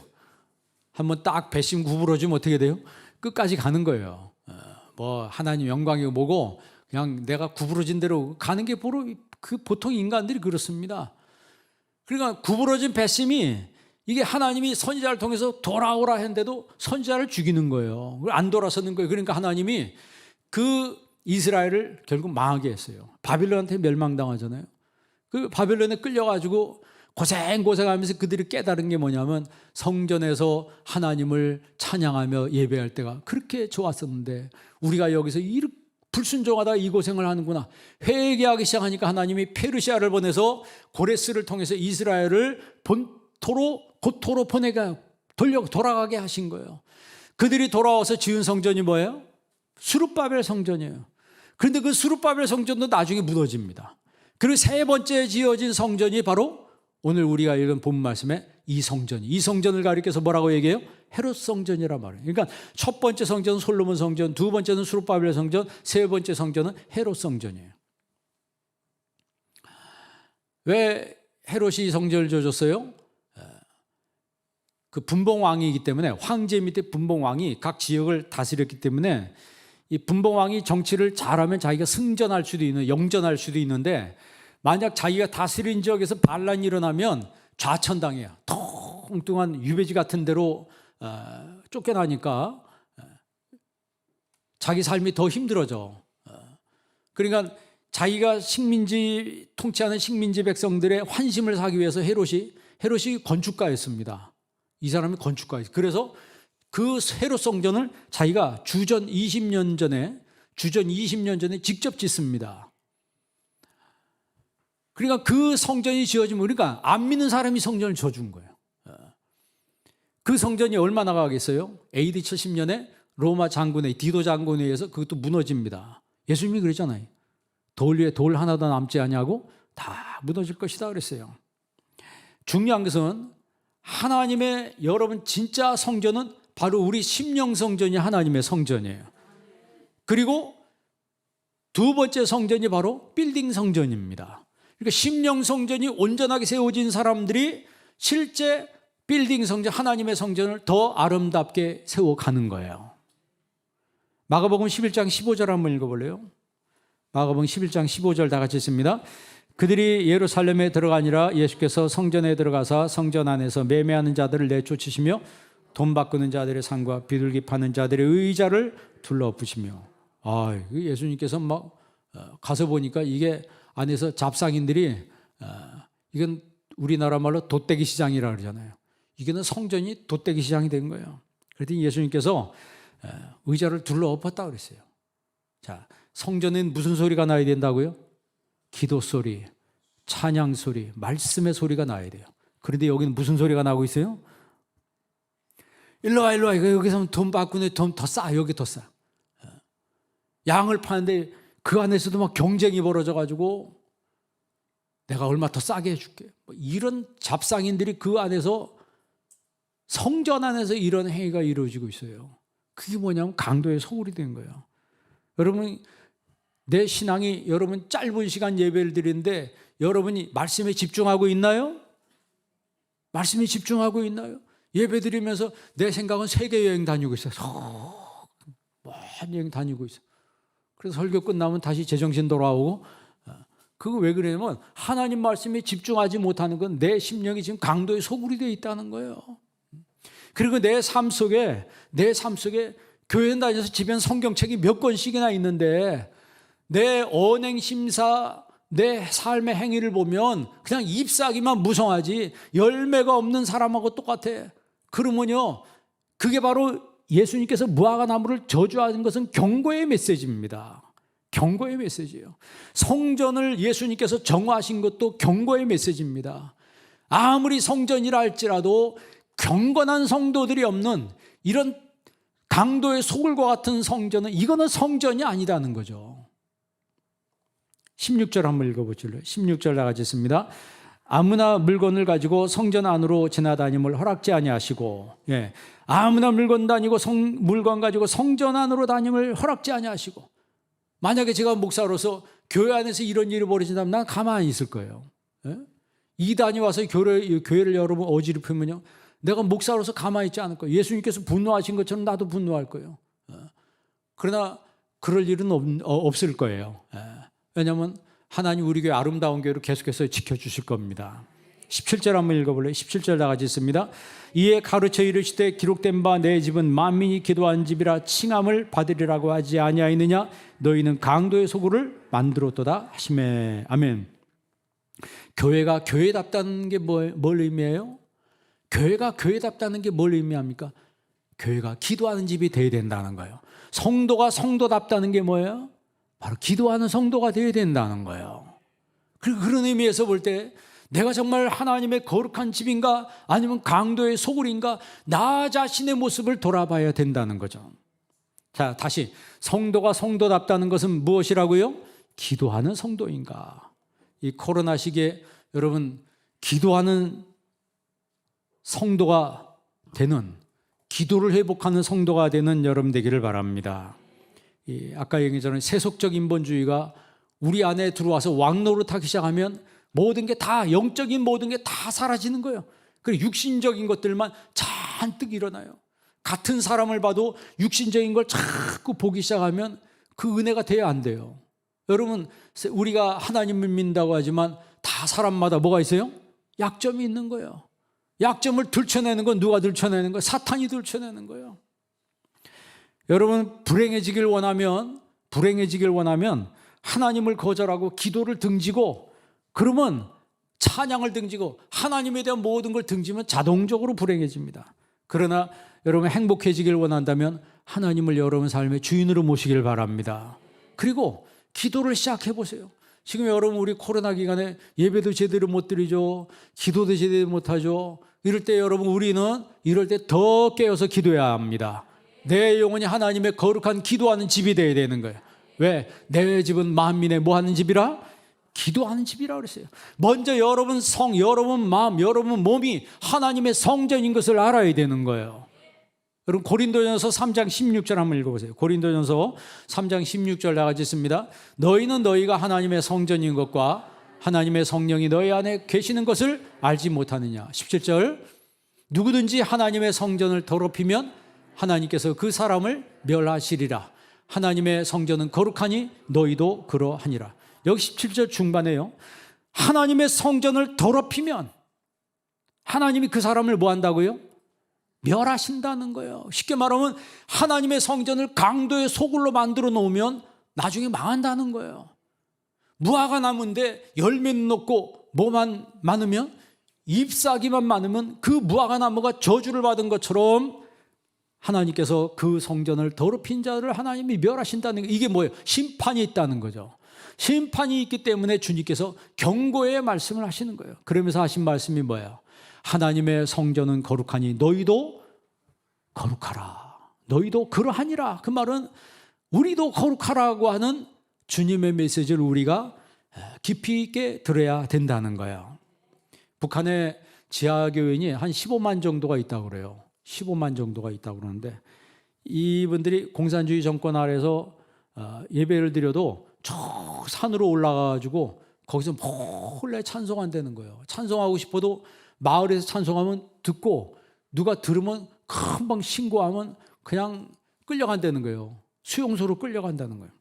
한번 딱 배심 구부러지면 어떻게 돼요? 끝까지 가는 거예요. 뭐 하나님 영광이고 뭐고 그냥 내가 구부러진 대로 가는 게 보통 인간들이 그렇습니다. 그러니까 구부러진 배심이, 이게 하나님이 선지자를 통해서 돌아오라 했는데도 선지자를 죽이는 거예요. 안 돌아서는 거예요. 그러니까 하나님이 그 이스라엘을 결국 망하게 했어요. 바빌론한테 멸망당하잖아요. 그 바빌론에 끌려가지고 고생하면서 그들이 깨달은 게 뭐냐면, 성전에서 하나님을 찬양하며 예배할 때가 그렇게 좋았었는데 우리가 여기서 이렇게 불순종하다 이 고생을 하는구나. 회개하기 시작하니까 하나님이 페르시아를 보내서 고레스를 통해서 이스라엘을 고토로 돌아가게 하신 거예요. 그들이 돌아와서 지은 성전이 뭐예요? 수룹바벨 성전이에요. 그런데 그 수룹바벨 성전도 나중에 무너집니다. 그리고 세 번째 지어진 성전이 바로 오늘 우리가 읽은 본 말씀에 이 성전을 가리켜서 뭐라고 얘기해요? 헤롯 성전이란 말이에요. 그러니까 첫 번째 성전은 솔로몬 성전, 두 번째는 수룹바벨 성전, 세 번째 성전은 헤롯 성전이에요. 왜 헤롯이 성전을 지어줬어요? 그 분봉왕이기 때문에, 황제 밑에 분봉왕이 각 지역을 다스렸기 때문에, 이 분봉왕이 정치를 잘하면 자기가 승전할 수도 있는, 영전할 수도 있는데, 만약 자기가 다스린 지역에서 반란이 일어나면 좌천당해요. 뚱뚱한 유배지 같은 데로 쫓겨나니까 자기 삶이 더 힘들어져. 그러니까 자기가 통치하는 식민지 백성들의 환심을 사기 위해서 헤롯이 건축가였습니다. 이 사람이 건축가였어요. 그래서 그 헤롯 성전을 자기가 주전 20년 전에 직접 짓습니다. 그러니까 그 성전이 지어지면, 그러니까 안 믿는 사람이 성전을 지어준 거예요. 그 성전이 얼마나 가겠어요? AD 70년에 로마 디도 장군에 의해서 그것도 무너집니다. 예수님이 그랬잖아요. 돌 위에 돌 하나도 남지 아니하고 다 무너질 것이다 그랬어요. 중요한 것은 하나님의, 여러분 진짜 성전은 바로 우리 심령 성전이 하나님의 성전이에요. 그리고 두 번째 성전이 바로 빌딩 성전입니다. 그러니까 심령 성전이 온전하게 세워진 사람들이 실제 빌딩 성전, 하나님의 성전을 더 아름답게 세워가는 거예요. 마가복음 11장 15절 한번 읽어볼래요? 마가복음 11장 15절 다 같이 읽습니다. 그들이 예루살렘에 들어가니라 예수께서 성전에 들어가사 성전 안에서 매매하는 자들을 내쫓으시며 돈 바꾸는 자들의 상과 비둘기 파는 자들의 의자를 둘러부시며, 예수님께서 막 가서 보니까 이게 안에서 잡상인들이, 이건 우리나라 말로 돗대기 시장이라 그러잖아요. 이게는 성전이 돗대기 시장이 된 거예요. 그랬더니 예수님께서 의자를 둘러엎었다 그랬어요. 자, 성전엔 무슨 소리가 나야 된다고요? 기도 소리, 찬양 소리, 말씀의 소리가 나야 돼요. 그런데 여기는 무슨 소리가 나고 있어요? 일로 와. 여기서 돈 바꾸네, 돈 더 싸, 여기 더 싸. 양을 파는데 그 안에서도 막 경쟁이 벌어져가지고 내가 얼마 더 싸게 해줄게. 이런 잡상인들이 그 안에서, 성전 안에서 이런 행위가 이루어지고 있어요. 그게 뭐냐면 강도의 소굴이 된 거예요. 여러분, 내 신앙이 여러분 짧은 시간 예배를 드리는데 여러분이 말씀에 집중하고 있나요? 말씀에 집중하고 있나요? 예배 드리면서 내 생각은 세계 여행 다니고 있어요. 먼 여행 다니고 있어요. 그래서 설교 끝나면 다시 제정신 돌아오고, 그거 왜 그러냐면 하나님 말씀에 집중하지 못하는 건 내 심령이 지금 강도의 소굴이 되어 있다는 거예요. 그리고 내 삶 속에 교회 다녀서 집엔 성경책이 몇 권씩이나 있는데 내 언행 심사, 내 삶의 행위를 보면 그냥 잎사귀만 무성하지 열매가 없는 사람하고 똑같아. 그러면요, 그게 바로 예수님께서 무화과 나무를 저주하는 것은 경고의 메시지입니다. 경고의 메시지예요. 성전을 예수님께서 정화하신 것도 경고의 메시지입니다. 아무리 성전이라 할지라도 경건한 성도들이 없는 이런 강도의 소굴과 같은 성전은, 이거는 성전이 아니다는 거죠. 16절 한번 읽어보실래요? 16절 나가겠습니다. 아무나 물건을 가지고 성전 안으로 지나다님을 허락지 아니하시고, 아무나 물건 가지고 성전 안으로 다님을 허락지 아니하시고. 만약에 제가 목사로서 교회 안에서 이런 일이 벌어진다면 난 가만히 있을 거예요. 이단이 와서 교회를 여러분 어지럽히면요, 내가 목사로서 가만히 있지 않을 거예요. 예수님께서 분노하신 것처럼 나도 분노할 거예요. 그러나 그럴 일은 없을 거예요. 왜냐하면 하나님 우리 교회 아름다운 교회로 계속해서 지켜주실 겁니다. 17절 한번 읽어볼래요? 17절 다 같이 있습니다. 이에 가르쳐 이르시되 기록된 바 내 집은 만민이 기도한 집이라 칭함을 받으리라고 하지 아니하였느냐? 너희는 강도의 소굴을 만들었도다 하시매. 아멘. 교회가 교회답다는 게 뭘 의미해요? 교회가 교회답다는 게 뭘 의미합니까? 교회가 기도하는 집이 되어야 된다는 거예요. 성도가 성도답다는 게 뭐예요? 바로 기도하는 성도가 되어야 된다는 거예요. 그리고 그런 의미에서 볼 때 내가 정말 하나님의 거룩한 집인가 아니면 강도의 소굴인가, 나 자신의 모습을 돌아봐야 된다는 거죠. 자, 다시 성도가 성도답다는 것은 무엇이라고요? 기도하는 성도인가. 이 코로나 시기에 여러분 기도하는 성도가 되는, 기도를 회복하는 성도가 되는 여러분 되기를 바랍니다. 아까 얘기했잖아요. 세속적 인본주의가 우리 안에 들어와서 왕노릇하기 시작하면 모든 게 다, 영적인 모든 게 다 사라지는 거예요. 그리고 육신적인 것들만 잔뜩 일어나요. 같은 사람을 봐도 육신적인 걸 자꾸 보기 시작하면 그 은혜가 돼야 안 돼요. 여러분, 우리가 하나님을 믿는다고 하지만 다 사람마다 뭐가 있어요? 약점이 있는 거예요. 약점을 들춰내는 건 누가 들춰내는 거예요? 사탄이 들춰내는 거예요. 여러분, 불행해지길 원하면 하나님을 거절하고 기도를 등지고, 그러면 찬양을 등지고 하나님에 대한 모든 걸 등지면 자동적으로 불행해집니다. 그러나 여러분 행복해지길 원한다면 하나님을 여러분 삶의 주인으로 모시길 바랍니다. 그리고 기도를 시작해 보세요. 지금 여러분 우리 코로나 기간에 예배도 제대로 못 드리죠. 기도도 제대로 못 하죠. 이럴 때 여러분 우리는 이럴 때 더 깨어서 기도해야 합니다. 내 영혼이 하나님의 거룩한 기도하는 집이 되어야 되는 거예요. 왜? 내 집은 만민의 뭐 하는 집이라? 기도하는 집이라고 그랬어요. 먼저 여러분 여러분 마음, 여러분 몸이 하나님의 성전인 것을 알아야 되는 거예요. 여러분 고린도전서 3장 16절 한번 읽어보세요. 고린도전서 3장 16절 나가지 있습니다. 너희는 너희가 하나님의 성전인 것과 하나님의 성령이 너희 안에 계시는 것을 알지 못하느냐. 17절 누구든지 하나님의 성전을 더럽히면 하나님께서 그 사람을 멸하시리라. 하나님의 성전은 거룩하니 너희도 그러하니라. 여기 17절 중반에요. 하나님의 성전을 더럽히면 하나님이 그 사람을 뭐 한다고요? 멸하신다는 거예요. 쉽게 말하면 하나님의 성전을 강도의 소굴로 만들어 놓으면 나중에 망한다는 거예요. 무화과 나무인데 열매는 없고 뭐만 많으면, 잎사귀만 많으면 그 무화과 나무가 저주를 받은 것처럼 하나님께서 그 성전을 더럽힌 자를 하나님이 멸하신다는 게, 이게 뭐예요? 심판이 있다는 거죠. 심판이 있기 때문에 주님께서 경고의 말씀을 하시는 거예요. 그러면서 하신 말씀이 뭐예요? 하나님의 성전은 거룩하니 너희도 거룩하라. 너희도 그러하니라. 그 말은 우리도 거룩하라고 하는 주님의 메시지를 우리가 깊이 있게 들어야 된다는 거예요. 북한에 지하교인이 한 15만 정도가 있다고 그래요. 15만 정도가 있다고 그러는데, 이분들이 공산주의 정권 아래에서 예배를 드려도 저 산으로 올라가가지고 거기서 몰래 찬송한다는 거예요. 찬송하고 싶어도 마을에서 찬송하면 듣고 누가 들으면 금방 신고하면 그냥 끌려간다는 거예요. 수용소로 끌려간다는 거예요.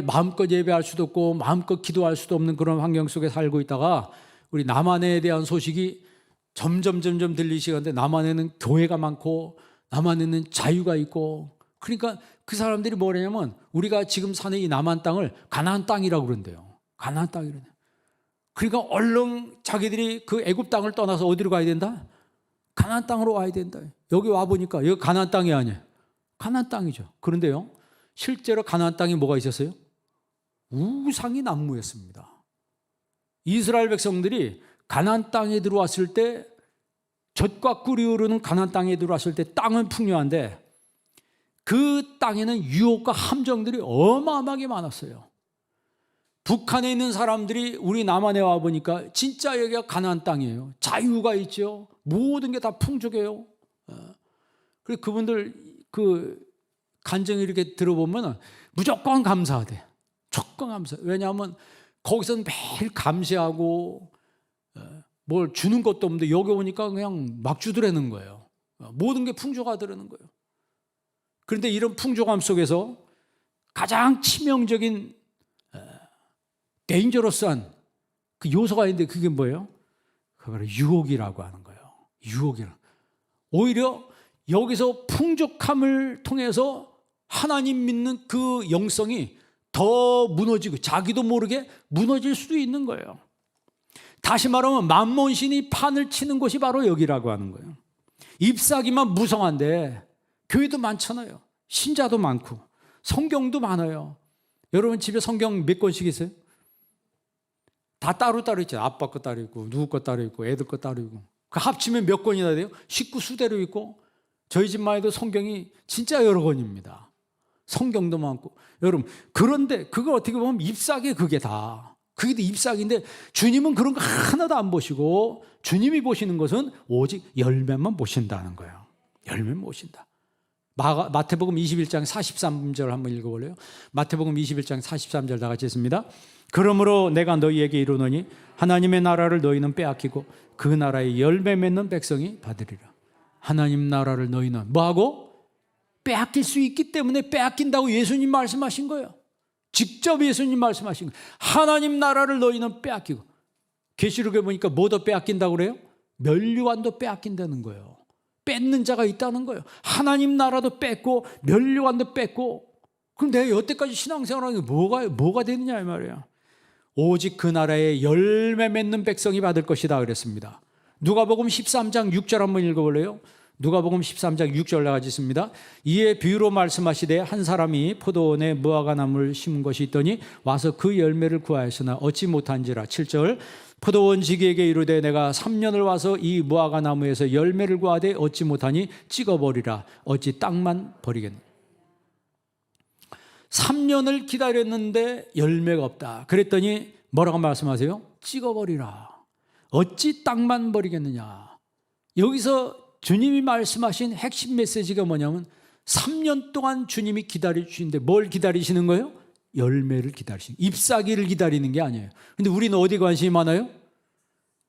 마음껏 예배할 수도 없고 마음껏 기도할 수도 없는 그런 환경 속에 살고 있다가 우리 남한에 대한 소식이 점점 들리시는데 남한에는 교회가 많고 남한에는 자유가 있고 그러니까 그 사람들이 뭐냐면 우리가 지금 사는 이 남한 땅을 가나안 땅이라고 그런대요. 가나안 땅이래요. 그러니까 얼른 자기들이 그 애굽 땅을 떠나서 어디로 가야 된다? 가나안 땅으로 와야 된다. 여기 와 보니까 여기 가나안 땅이 아니에요. 가나안 땅이죠. 그런데요. 실제로 가나안 땅에 뭐가 있었어요? 우상이 난무했습니다. 이스라엘 백성들이 가나안 땅에 들어왔을 때 젖과 꿀이 흐르는 가나안 땅에 들어왔을 때 땅은 풍요한데 그 땅에는 유혹과 함정들이 어마어마하게 많았어요. 북한에 있는 사람들이 우리 남한에 와 보니까 진짜 여기가 가나안 땅이에요. 자유가 있죠. 모든 게 다 풍족해요. 그리고 그분들 그 간증을 이렇게 들어보면 무조건 감사하대. 무조건 감사. 왜냐하면 거기서는 매일 감시하고 뭘 주는 것도 없는데 여기 오니까 그냥 막 주더라는 거예요. 모든 게 풍족하더라는 거예요. 그런데 이런 풍족함 속에서 가장 치명적인 데인저러스한 그 요소가 있는데 그게 뭐예요? 그걸 유혹이라고 하는 거예요. 유혹이라. 오히려 여기서 풍족함을 통해서 하나님 믿는 그 영성이 더 무너지고 자기도 모르게 무너질 수도 있는 거예요. 다시 말하면 만몬신이 판을 치는 곳이 바로 여기라고 하는 거예요. 잎사귀만 무성한데 교회도 많잖아요. 신자도 많고 성경도 많아요. 여러분 집에 성경 몇 권씩 있어요? 다 따로따로 있죠. 아빠 거 따로 있고 누구 거 따로 있고 애들 거 따로 있고 그 합치면 몇 권이나 돼요? 식구 수대로 있고 저희 집만 해도 성경이 진짜 여러 권입니다. 성경도 많고 여러분 그런데 그걸 어떻게 보면 잎사귀 그게 다 그게 잎사귀인데 주님은 그런 거 하나도 안 보시고 주님이 보시는 것은 오직 열매만 보신다는 거예요. 열매만 보신다. 마태복음 21장 43절 한번 읽어볼래요? 마태복음 21장 43절 다 같이 읽습니다. 그러므로 내가 너희에게 이르노니 하나님의 나라를 너희는 빼앗기고 그 나라의 열매 맺는 백성이 받으리라. 하나님 나라를 너희는 뭐하고? 빼앗길 수 있기 때문에 빼앗긴다고 예수님 말씀하신 거예요. 직접 예수님 말씀하신 거예요. 하나님 나라를 너희는 빼앗기고 계시록에 보니까 뭐 더 빼앗긴다고 그래요? 면류관도 빼앗긴다는 거예요. 뺏는 자가 있다는 거예요. 하나님 나라도 뺏고 면류관도 뺏고 그럼 내가 여태까지 신앙생활하는 게 뭐가 되느냐 이 말이에요. 오직 그 나라의 열매 맺는 백성이 받을 것이다 그랬습니다. 누가복음 13장 6절 한번 읽어볼래요? 누가복음 13장 6절 나가지 있습니다. 이에 비유로 말씀하시되 한 사람이 포도원에 무화과나무를 심은 것이 있더니 와서 그 열매를 구하였으나 얻지 못한지라. 7절 포도원 지기에게 이르되 내가 3년을 와서 이 무화과나무에서 열매를 구하되 얻지 못하니 찍어버리라. 어찌 땅만 버리겠느냐. 3년을 기다렸는데 열매가 없다. 그랬더니 뭐라고 말씀하세요? 찍어버리라. 어찌 땅만 버리겠느냐. 여기서 주님이 말씀하신 핵심 메시지가 뭐냐면 3년 동안 주님이 기다려주시는데 뭘 기다리시는 거예요? 열매를 기다리시는 거예요. 잎사귀를 기다리는 게 아니에요. 근데 우리는 어디 관심이 많아요?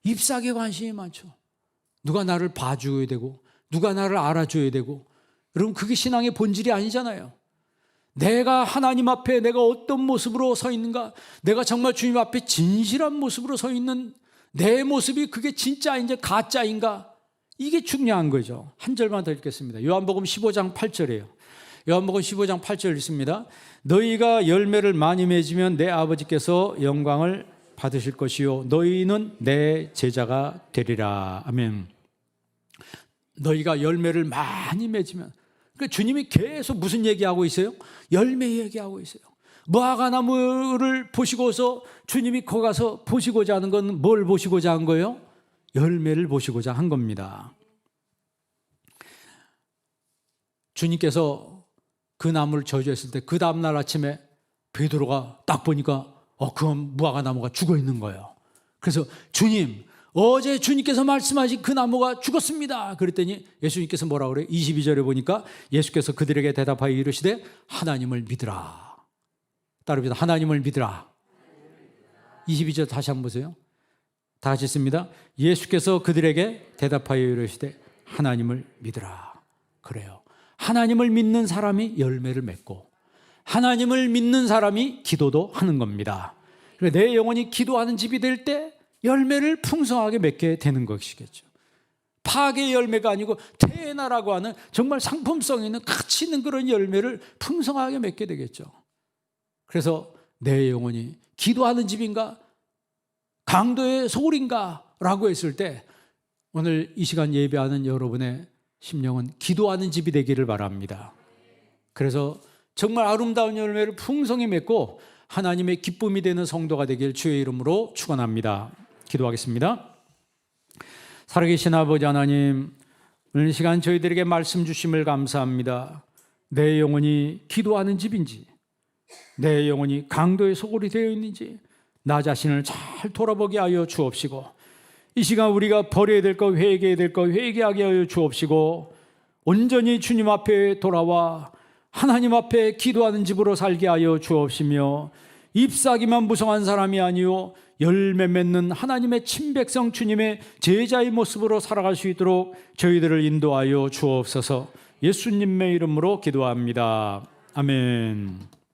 잎사귀에 관심이 많죠. 누가 나를 봐줘야 되고 누가 나를 알아줘야 되고 여러분 그게 신앙의 본질이 아니잖아요. 내가 하나님 앞에 내가 어떤 모습으로 서 있는가, 내가 정말 주님 앞에 진실한 모습으로 서 있는 내 모습이 그게 진짜인지 가짜인가, 이게 중요한 거죠. 한 절만 더 읽겠습니다. 요한복음 15장 8절이에요. 요한복음 15장 8절 읽습니다. 너희가 열매를 많이 맺으면 내 아버지께서 영광을 받으실 것이요 너희는 내 제자가 되리라. 아멘. 너희가 열매를 많이 맺으면, 그러니까 주님이 계속 무슨 얘기하고 있어요? 열매 얘기하고 있어요. 무화과나무를 보시고서 주님이 거기 가서 보시고자 하는 건 뭘 보시고자 한 거예요? 열매를 보시고자 한 겁니다. 주님께서 그 나무를 저주했을 때 그 다음날 아침에 베드로가 딱 보니까 그 무화과나무가 죽어 있는 거예요. 그래서 주님, 어제 주님께서 말씀하신 그 나무가 죽었습니다. 그랬더니 예수님께서 뭐라고 그래요? 22절에 보니까 예수께서 그들에게 대답하여 이르시되 하나님을 믿으라. 따릅니다. 하나님을 믿으라. 22절 다시 한번 보세요. 다 같이 있습니다. 예수께서 그들에게 대답하여 이르시되 하나님을 믿으라. 그래요. 하나님을 믿는 사람이 열매를 맺고 하나님을 믿는 사람이 기도도 하는 겁니다. 내 영혼이 기도하는 집이 될 때 열매를 풍성하게 맺게 되는 것이겠죠. 파괴의 열매가 아니고 태나라고 하는 정말 상품성 있는 가치 있는 그런 열매를 풍성하게 맺게 되겠죠. 그래서 내 영혼이 기도하는 집인가 강도의 소울인가 라고 했을 때 오늘 이 시간 예배하는 여러분의 심령은 기도하는 집이 되기를 바랍니다. 그래서 정말 아름다운 열매를 풍성히 맺고 하나님의 기쁨이 되는 성도가 되길 주의 이름으로 축원합니다. 기도하겠습니다. 살아계신 아버지 하나님, 오늘 이 시간 저희들에게 말씀 주심을 감사합니다. 내 영혼이 기도하는 집인지, 내 영혼이 강도의 소굴이 되어 있는지 나 자신을 잘 돌아보게 하여 주옵시고, 이 시간 우리가 버려야 될 것, 회개해야 될 것 회개하게 하여 주옵시고, 온전히 주님 앞에 돌아와 하나님 앞에 기도하는 집으로 살게 하여 주옵시며, 잎사귀만 무성한 사람이 아니요 열매 맺는 하나님의 친백성 주님의 제자의 모습으로 살아갈 수 있도록 저희들을 인도하여 주옵소서. 예수님의 이름으로 기도합니다. 아멘.